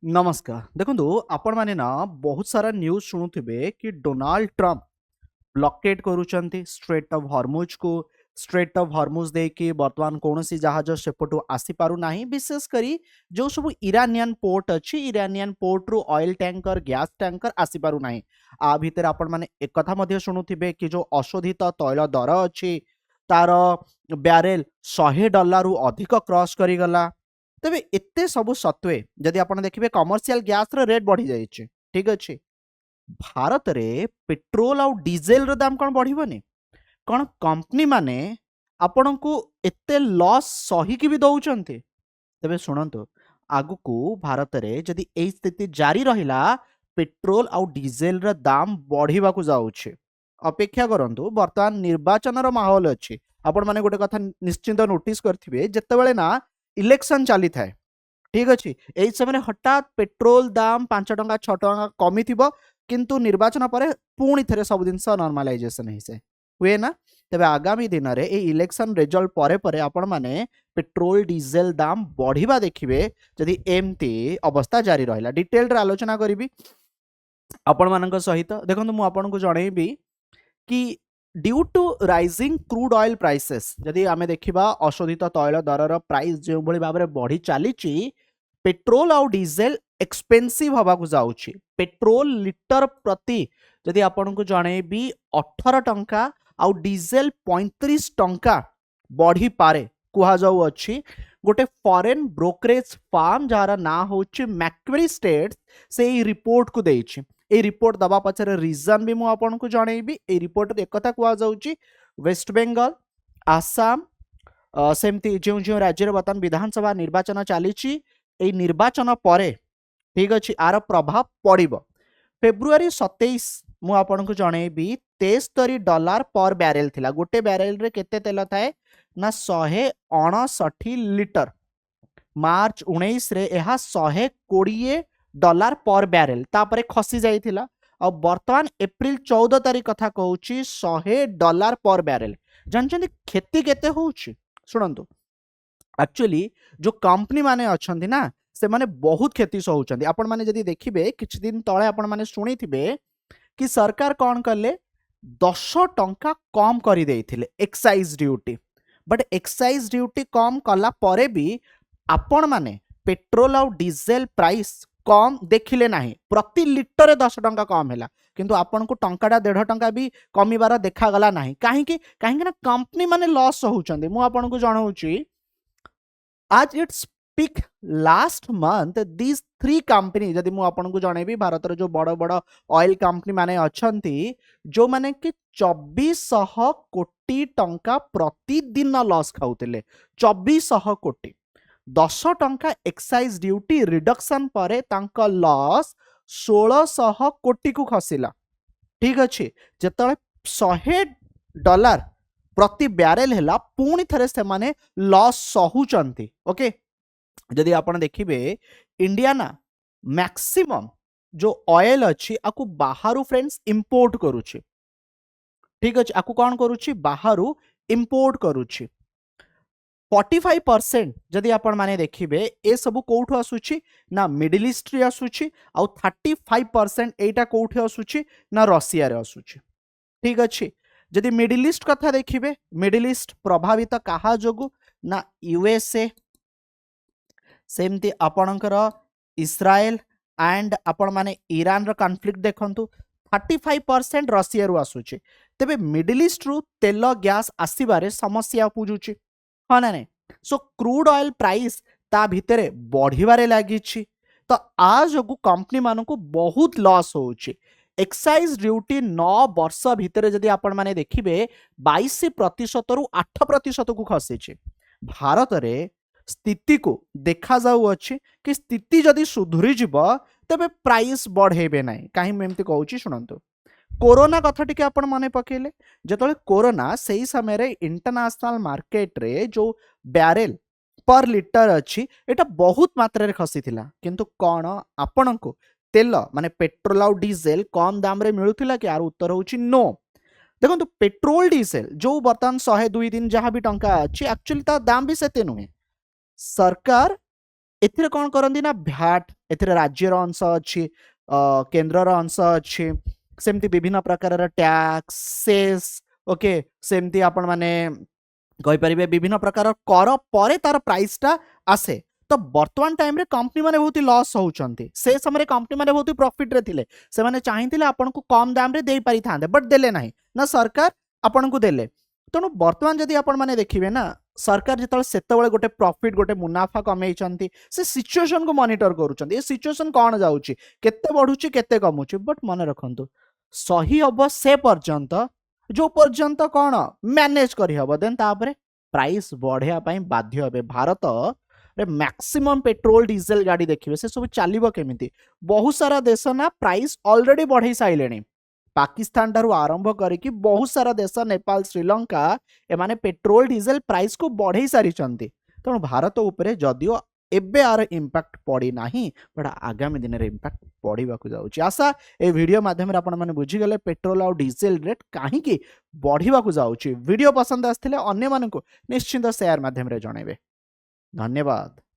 नमस्कार देखो आपण माने ना बहुत सारा न्यूज शुणुथिबे कि डोनाल्ड ट्रम्प ब्लॉकेट करूचंती स्ट्रेट ऑफ हॉर्मुज को स्ट्रेट ऑफ हॉर्मुज दे कि वर्तमान कौन सी जहाज सेपटू आसी पारु नाही विशेष करी जो सब इरानियन पोर्ट अच्छी इरानियन पोर्ट रु ऑयल टैंकर गैस टैंकर आसी पारु नाही आ भितर आपण माने एक कथा मध्ये शुणुथिबे कि जो अशोधित तैल दर अच्छी तार ब्यारेल $100 रु अधिक क्रॉस करी गला तेबे एते सब सत्वे जदि आपण देखिबे कमर्शियल गैस रे रेट बढ़ी जाइए ठीक अच्छे भारत रे पेट्रोल आउ डीजेल रो दाम कौन बढ़िबनी कौन कंपनी माने आपण को एते लॉस सही की भी दउचंती तेबे सुनंतु आगु भारत रे जदि एई स्थिति जारी रहिला पेट्रोल आउ डीजेल रो दाम बढ़िबा को जाउछे अपेक्षा करंतु वर्तमान निर्वाचन रो माहौल अछि आपण माने गोटे कथा निश्चिंत नोटिस करथिबे जेतेबेले ना इलेक्शन चली थाए ठीक अच्छे यही समय हठात पेट्रोल दाम 5 टंका 6 टंका कमी थिबो किंतु निर्वाचन पर पुणी थे सब जिनस नॉर्मलाइजेशन ही से हुए ना तेबे आगामी दिन में ये इलेक्शन रिजल्ट परे परे आपण माने पेट्रोल डीजेल दाम बढ़िबा देखिबे जदि एमती अवस्था जारी रहिला डिटेल रे आलोचना करिबी आपण मानक सहित देखंतु मु आपण को जणैबी कि due to rising crude oil prices जदि आमे देखिबा अशोधित तैल दरर प्राइस जो भली भाबरे बढ़ी चलीची पेट्रोल आउ डीजेल एक्सपेंसिव हवा को जाउची पेट्रोल लिटर प्रति जदि आपण को जणैबी 18 टंका आउ डीजेल 35 टंका बढ़ी पारे कुहा जाउ अछि गोटे फॉरेन ब्रोकरेज फार्म जार ना होची मैक्वेरी स्टेट्स से ई रिपोर्ट को देइछि ए रिपोर्ट दबा पछरे रीजन भी मु आपन को जणैबी ए रिपोर्ट एक कथा कुआ जाउची वेस्ट बेंगल आसाम सेमती जो जो राज्य रे बतन विधानसभा निर्वाचन चलीची ए निर्वाचन परे ठीक अछि आर प्रभाव पड़िबो फेब्रुआरी 27 मु आपन को जणैबी $73 पर बैरेल थिला गोटे बैरेल रे केते तेल थाए ना 169 लिटर मार्च 19 रे एहा $120 पर बैरेल तापरे खसी जाइथिला और वर्तमान एप्रिल 14 तारीख कथा कहूची $100 पर बैरेल जानछन्ती खेती केते होउची सुनंतु एक्चुअली जो कंपनी माने अछंती ना से माने बहुत खेती सहउचंती आपण माने जदी देखिबे किछ दिन तळे आपण माने सुनिथिबे कि सरकार कोन करले 10 टंका कम करी देइथिले excise duty but excise duty कम कला परे भी आपण माने पेट्रोल और डीजेल प्राइस कम देखिले नाही प्रति लिटर 10 टंका कम हैला किंतु आपण को टंकाटा 1.5 टंका भी कमीबार देखा गला नाही काहे ना कंपनी माने लॉस होउचंदी मु आपण को जणाउची आज its peak last month this 3 company जदि मु आपण को जणेबी भारत जो बड़ बड़ ऑयल कंपनी माने अछंती जो माने कि 2400 कोटी टंका प्रतिदिन लॉस खाउतिले 2400 कोटी 10 टंका एक्साइज ड्यूटी रिडक्शन परे तांका लॉस 1600 कोटी को खसिला ठीक अच्छे जेतले $100 प्रति बैरेल हैला पुणी थरे से माने लॉस सहुचंती ओके जदि आपण देखिबे इंडिया ना मैक्सिमम जो ऑयल अच्छी आकु बाहरु फ्रेंड्स इंपोर्ट करूची ठीक अच्छे आकु कौन करूची बाहरु इंपोर्ट करूची 45% जदि आपण माने देखिबे ए सब कोठु आसुची ना मिडिल ईस्ट रे आसुची आ 35% एटा कोठु आसुची ना रशिया रे आसुची ठीक अच्छे जदि मिडिल ईस्ट कथा देखिबे मिडिल ईस्ट प्रभावित कहा जोगु ना यूएसए सेमती आपणकर इस्राएल एंड आपण माने ईरान रो कॉन्फ्लिक्ट देखंतु 35% रशिया रु आसुची तेबे मिडिल ईस्ट रु तेल गैस आसीबारे समस्या पुजुची हाँ ना नहीं सो क्रूड ऑयल प्राइस ता भितरे बढ़िबारे लागिछि तो आज जो कंपनी मानन को बहुत लॉस होउछि एक्साइज ड्यूटी 9 वर्ष भितरे जदि आपण माने देखिबे 22% रु 8% को खसेछि भारत रे स्थिति को देखा जाउ अछि कि स्थिति जदि सुधुरी जिवो तबे प्राइस बढ़ेबे नाही काहे मैं एमति कहूछि सुनंतु कोरोना कथा टिके आपण मने पकेले जेतले कोरोना सही समय रे इंटरनेशनल मार्केट रे जो बैरेल पर लिटर अच्छी एटा बहुत मात्रा रे खसी थिला किंतु कोन आपण को तेल माने पेट्रोल और डीजेल कम दाम रे मिलुथिला कि आर उत्तर होछि नो देखो पेट्रोल डीजेल जो बर्तमान 102 दिन जहाँ भी टंका अच्छी एक्चुअली ता दाम भी सेते नुहे सरकार एथिरे कौन करंदी ना भैट एथिरे राज्यर अंश अच्छी केन्द्रर अंश अच्छी सेमती विभिन्न प्रकार टैक्स सेस ओके सेमती आपण माने कहींपारे विभिन्न प्रकार कर पर तार प्राइसटा आसे तो बर्तमान टाइम रे कंपनी माने बहुत लॉस होउचंती से समय कंपनी माने बहुत प्रॉफिट रे थिले से माने चाहिथिले आपन को कम दाम रे देई पारि थांदे बट देले नाही ना सरकार आपन को देले तेणु बर्तमान जदि आपण माने देखिबे ना सरकार जेतल सेतबेले गोटे प्रॉफिट गोटे मुनाफा कमेइचंती से सिचुएशन को मॉनिटर करूचंती ए सिचुएशन कोन जाउची केते बढ़ुची केते कमुची बट मन रखंतु सही हबो से पर्यंत जो पर्यंत कौन मैनेज करहब देन तापर प्राइस बढ़िया पई बाध्य हेबे भारत रे मैक्सिमम पेट्रोल डीजल गाड़ी देखिए से सब चलिबो केमिति बहुत सारा देश ना प्राइस ऑलरेडी बढ़ई साइलेनी पाकिस्तान ठारू आरंभ करिकी बहुत सारा देश नेपाल श्रीलंका एमाने पेट्रोल डीजल प्राइस को बढ़ई सारी चंती तेणु भारत उपरे जदियो एबे आर इम्पैक्ट पड़ी नाही बट आगामी दिन रे इम्पैक्ट पड़िबा को जाउची आशा ए वीडियो माध्यम रे आपण माने बुझी गेले पेट्रोल और डीजल रेट काहे की बढ़िबा को जाउची वीडियो पसंद आस्थिले अन्य मानको निश्चित शेयर माध्यम रे जणेबे धन्यवाद।